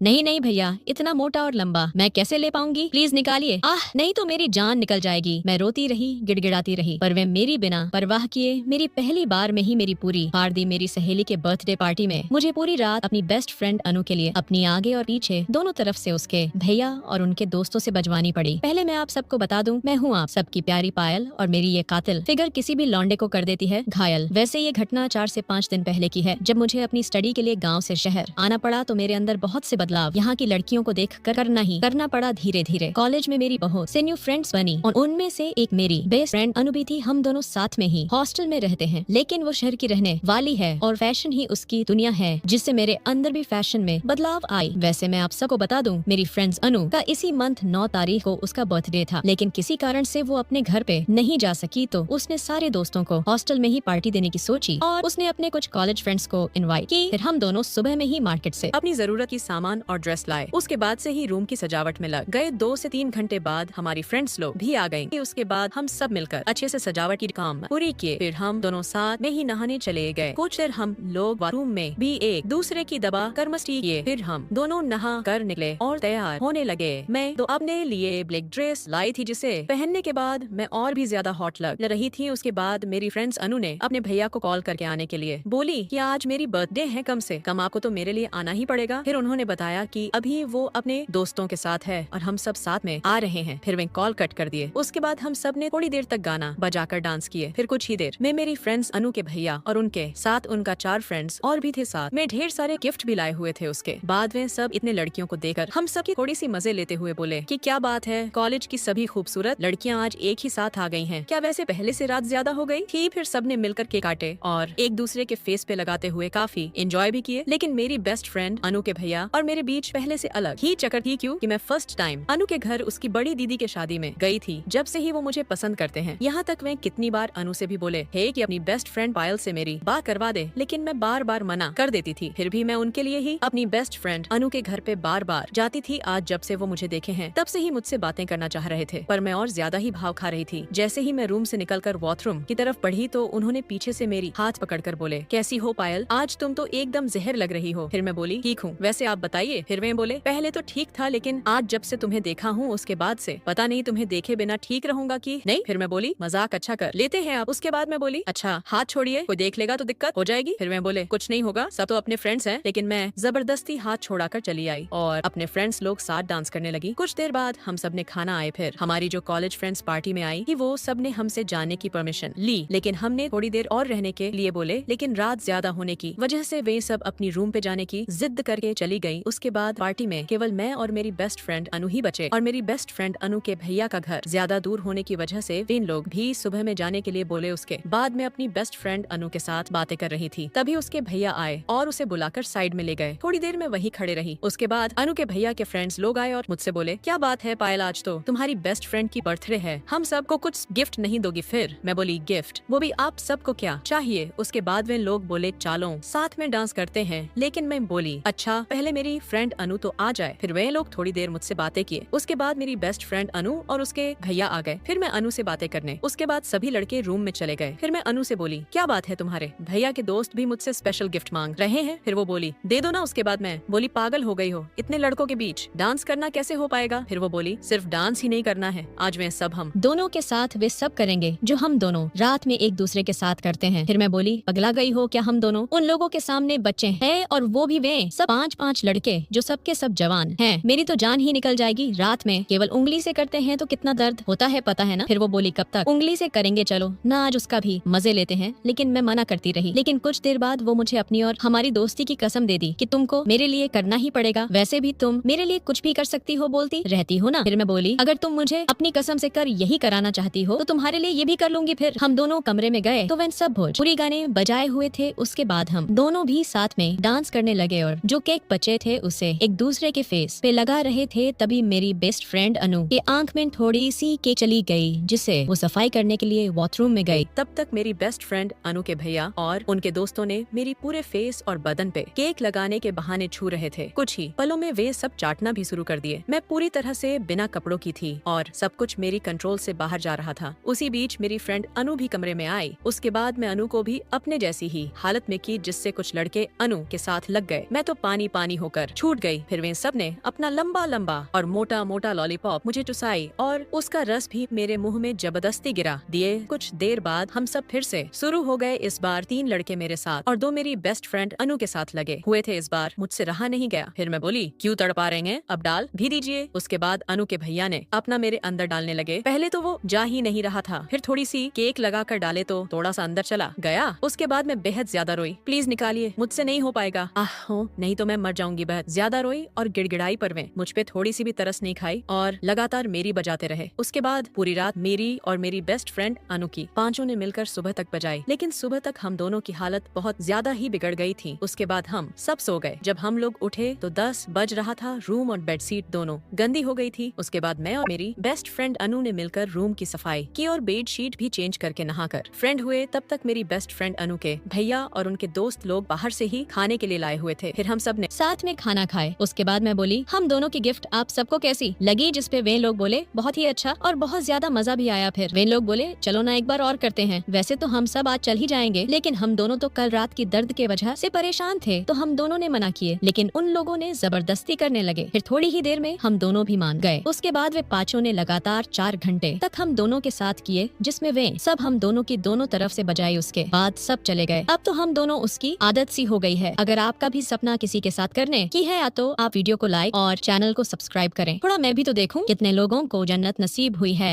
नहीं नहीं भैया, इतना मोटा और लंबा मैं कैसे ले पाऊंगी, प्लीज निकालिए। नहीं तो मेरी जान निकल जाएगी। मैं रोती रही, गिड़गिड़ाती रही, पर वे मेरी बिना परवाह किए मेरी पहली बार में ही मेरी पूरी फाड़ दी। मेरी सहेली के बर्थडे पार्टी में मुझे पूरी रात अपनी बेस्ट फ्रेंड अनु के लिए अपनी आगे और पीछे दोनों तरफ से उसके भैया और उनके दोस्तों से बजवानी पड़ी। पहले मैं आप सबको बता दूं, मैं हूँ आप सबकी प्यारी पायल और मेरी ये कातिल फिगर किसी भी लौंडे को कर देती है घायल। वैसे ये घटना 4 से 5 दिन पहले की है, जब मुझे अपनी स्टडी के लिए गाँव से शहर आना पड़ा तो मेरे अंदर बहुत से बदलाव यहाँ की लड़कियों को देख कर करना पड़ा। धीरे धीरे कॉलेज में मेरी बहुत से न्यू फ्रेंड्स बनी और उनमें से एक मेरी बेस्ट फ्रेंड अनु भी थी। हम दोनों साथ में ही हॉस्टल में रहते हैं, लेकिन वो शहर की रहने वाली है और फैशन ही उसकी दुनिया है, जिससे मेरे अंदर भी फैशन में बदलाव आई। वैसे मैं आप सबको बता दूं, मेरी फ्रेंड्स अनु का इसी मंथ 9 तारीख को उसका बर्थडे था, लेकिन किसी कारण से वो अपने घर पे नहीं जा सकी तो उसने सारे दोस्तों को हॉस्टल में ही पार्टी देने की सोची और उसने अपने कुछ कॉलेज फ्रेंड्स को इनवाइट की। फिर हम दोनों सुबह में ही मार्केट से अपनी जरूरत की सामान और ड्रेस लाए। उसके बाद से ही रूम की सजावट में लग गए। 2 से 3 घंटे बाद हमारी फ्रेंड्स लोग भी आ गयी। उसके बाद हम सब मिलकर अच्छे से सजावट की काम पूरी किए। फिर हम दोनों साथ में ही नहाने चले गए। कुछ देर हम लोग बाथरूम में भी एक दूसरे की दबा कर मस्ती किए। फिर हम दोनों नहा कर निकले और तैयार होने लगे। मैं तो अपने लिए ब्लैक ड्रेस लाई थी, जिसे पहनने के बाद मैं और भी ज्यादा हॉट लग रही थी। उसके बाद मेरी फ्रेंड्स अनु ने अपने भैया को कॉल करके आने के लिए बोली कि आज मेरी बर्थडे है, कम से कम आपको तो मेरे लिए आना ही पड़ेगा। फिर उन्होंने बताया कि अभी वो अपने दोस्तों के साथ है और हम सब साथ में आ रहे हैं। फिर वे कॉल कट कर दिए। उसके बाद हम सब ने थोड़ी देर तक गाना बजाकर डांस किए। फिर कुछ ही देर में मेरी फ्रेंड्स अनु के भैया और उनके साथ उनका 4 फ्रेंड्स और भी थे साथ में। ढेर सारे गिफ्ट भी लाए हुए थे। उसके बाद वे सब इतने लड़कियों को देखकर हम सब की थोड़ी सी मजे लेते हुए बोले कि क्या बात है, कॉलेज की सभी खूबसूरत लड़कियां आज एक ही साथ आ गई हैं। क्या वैसे पहले से रात ज्यादा हो गई थी? फिर सबने मिलकर केक काटे और एक दूसरे के फेस पे लगाते हुए काफी एंजॉय भी किए। लेकिन मेरी बेस्ट फ्रेंड अनु के भैया और मेरे बीच पहले से अलग ही चक्कर थी, क्यों कि मैं फर्स्ट टाइम अनु के घर उसकी बड़ी दीदी के शादी में गई थी। जब से ही वो मुझे पसंद करते हैं। यहाँ तक वे कितनी बार अनु से भी बोले है कि अपनी बेस्ट फ्रेंड पायल से मेरी बात करवा दे, लेकिन मैं बार बार मना कर देती थी। फिर भी मैं उनके लिए ही अपनी बेस्ट फ्रेंड अनु के घर पे बार बार जाती थी। आज जब से वो मुझे देखे हैं तब से ही मुझसे बातें करना चाह रहे थे, पर मैं और ज्यादा ही भाव खा रही थी। जैसे ही मैं रूम से निकलकर वॉशरूम की तरफ बढ़ी तो उन्होंने पीछे से मेरी हाथ पकड़कर बोले, कैसी हो पायल, आज तुम तो एकदम जहर लग रही हो। फिर मैं बोली, ठीक हूँ, वैसे आप बताइए। फिर वे बोले, पहले तो ठीक था, लेकिन आज जब से तुम्हें देखा हूँ उसके बाद से पता नहीं तुम्हें देखे बिना ठीक रहूंगा कि नहीं। फिर मैं बोली, मजाक अच्छा कर लेते हैं आप। उसके बाद मैं बोली, अच्छा हाथ छोड़िए, कोई देख लेगा तो दिक्कत हो जाएगी। फिर मैं बोले, कुछ नहीं होगा, सब तो अपने फ्रेंड्स हैं। लेकिन मैं जबरदस्ती हाथ छोड़ाकर चली आई और अपने फ्रेंड्स लोग साथ डांस करने लगी। कुछ देर बाद हम सब ने खाना आए। फिर हमारी जो कॉलेज फ्रेंड्स पार्टी में आई कि वो सब ने हमसे जाने की परमिशन ली, लेकिन हमने थोड़ी देर और रहने के लिए बोले। लेकिन रात ज्यादा होने की वजह से वे सब अपनी रूम पे जाने की जिद करके चली गयी। उसके बाद पार्टी में केवल मैं और मेरी बेस्ट फ्रेंड अनु ही बचे और मेरी बेस्ट फ्रेंड अनु के भैया का घर ज्यादा दूर होने की वजह से वे लोग भी सुबह में जाने के लिए बोले। उसके बाद मैं अपनी बेस्ट फ्रेंड अनु के साथ बातें कर रही थी, तभी उसके भैया आए और उसे बुलाकर साइड में ले गए। थोड़ी देर में वहीं खड़े रही। उसके बाद अनु के भैया के फ्रेंड्स लोग आए और मुझसे बोले, क्या बात है पायल, आज तो तुम्हारी बेस्ट फ्रेंड की बर्थडे है, हम सबको कुछ गिफ्ट नहीं दोगी? फिर मैं बोली, गिफ्ट, वो भी आप सबको क्या चाहिए? उसके बाद वे लोग बोले, चलो साथ में डांस करते हैं। लेकिन मैं बोली, अच्छा पहले मेरी फ्रेंड अनु तो आ जाए। फिर वे लोग थोड़ी देर मुझसे बातें किए। उसके बाद मेरी बेस्ट फ्रेंड अनु और उसके भैया आ गए। फिर मैं अनु से बातें करने। उसके बाद सभी लड़के रूम में चले गए। फिर मैं अनु से बोली, क्या बात है, तुम्हारे भैया के दोस्त भी मुझसे स्पेशल गिफ्ट मांग रहे हैं? फिर वो बोली, दे दो ना। उसके बाद मैं बोली, पागल हो गई हो, इतने लड़कों के बीच डांस करना कैसे हो पाएगा? फिर वो बोली, सिर्फ डांस ही नहीं करना है, आज वे सब हम दोनों के साथ वे सब करेंगे जो हम दोनों रात में एक दूसरे के साथ करते हैं। फिर मैं बोली, पगला गई हो क्या? हम दोनों उन लोगों के सामने बच्चे हैं और वो भी वे सब 5-5 लड़के जो सबके सब जवान हैं। मेरी तो जान ही निकल जाएगी। रात में केवल उंगली से करते हैं तो कितना दर्द होता है पता है ना? फिर वो बोली, कब तक उंगली से करेंगे, चलो ना आज उसका भी मजे लेते हैं। लेकिन मैं मना करती रही। लेकिन कुछ देर बाद वो मुझे अपनी और हमारी दोस्ती की कसम दे दी कि तुमको मेरे लिए करना ही पड़ेगा, वैसे भी तुम मेरे लिए कुछ भी कर सकती हो बोलती रहती हो ना। फिर मैं बोली, अगर तुम मुझे अपनी कसम से कर यही कराना चाहती हो तो तुम्हारे लिए ये भी कर लूंगी। फिर हम दोनों कमरे में गए तो वे सब भोजपुरी गाने बजाए हुए थे। उसके बाद हम दोनों भी साथ में डांस करने लगे और जो केक बचे थे उसे एक दूसरे के फेस पे लगा रहे थे। तभी मेरी बेस्ट फ्रेंड अनु के आंख में थोड़ी सी केक चली गई, जिसे वो सफाई करने के लिए वॉशरूम में गई। तब तक मेरी बेस्ट फ्रेंड अनु के भैया और उनके दोस्तों ने मेरी पूरे फेस और बदन पे केक लगाने के बहाने छू रहे थे। कुछ ही पलों में वे सब चाटना भी शुरू कर दिए। मैं पूरी तरह से बिना कपड़ों की थी और सब कुछ मेरी कंट्रोल से बाहर जा रहा था। उसी बीच मेरी फ्रेंड अनु भी कमरे में आई। उसके बाद मैं अनु को भी अपने जैसी ही हालत में की, जिससे कुछ लड़के अनु के साथ लग गए। मैं तो पानी पानी होकर छूट गई। फिर वे सब ने अपना लंबा लंबा और मोटा मोटा लॉलीपॉप मुझे चुसाई और उसका रस भी मेरे मुंह में जबरदस्ती गिरा दिए। कुछ देर बाद हम सब फिर से शुरू हो गए। इस बार 3 लड़के मेरे साथ और 2 मेरी बेस्ट फ्रेंड अनु के साथ लगे हुए थे। इस बार मुझसे रहा नहीं गया। फिर मैं बोली, क्यों तड़पा रहे हैं, अब डाल भी दीजिए। उसके बाद अनु के भैया ने अपना मेरे अंदर डालने लगे। पहले तो वो जा ही नहीं रहा था, फिर थोड़ी सी केक लगा कर डाले तो थोड़ा सा अंदर चला गया। उसके बाद मैं बेहद ज्यादा रोई, प्लीज निकालिए, मुझसे नहीं हो पाएगा, नहीं तो मैं मर जाऊंगी। बेहद ज्यादा रोई और गिड़गिड़ाई पर वे मुझ पे थोड़ी सी भी तरस नहीं खाई और लगातार मेरी बजाते रहे। उसके बाद पूरी रात मेरी और मेरी बेस्ट फ्रेंड अनु की पांचों ने मिलकर सुबह तक बजाई, लेकिन सुबह तक हम दोनों की हालत बहुत ज्यादा ही बिगड़ गई थी। उसके बाद हम सब सो गए। जब हम लोग उठे तो 10 बज रहा था। रूम और बेडशीट दोनों गंदी हो गई थी। उसके बाद मैं और मेरी बेस्ट फ्रेंड अनु ने मिलकर रूम की सफाई की और बेडशीट भी चेंज करके नहाकर फ्रेंड हुए। तब तक मेरी बेस्ट फ्रेंड अनु के भैया और उनके दोस्त लोग बाहर से ही खाने के लिए लाए हुए थे। फिर हम सब ने साथ में खाना खाए। उसके बाद मैं बोली, हम दोनों की गिफ्ट आप सबको कैसी लगी? जिसपे वे लोग बोले बहुत ही अच्छा और बहुत ज्यादा मजा भी आया। फिर वे लोग बोले चलो ना एक बार और करते हैं। वैसे तो हम सब आज चल ही जाएंगे, लेकिन हम दोनों तो कल रात की दर्द के वजह से परेशान थे, तो हम दोनों ने मना किए, लेकिन उन लोगों ने जबरदस्ती करने लगे। फिर थोड़ी ही देर में हम दोनों भी मान गए। उसके बाद वे पांचों ने लगातार 4 घंटे तक हम दोनों के साथ किए, जिसमें वे सब हम दोनों की दोनों तरफ से बजाई। उसके बाद सब चले गए। अब तो हम दोनों उसकी आदत सी हो गई है। अगर आपका भी सपना किसी के साथ करने की है तो आप वीडियो को लाइक और चैनल को सब्सक्राइब करें। थोड़ा मैं भी तो देखूं कितने लोगों को जन्नत नसीब हुई है।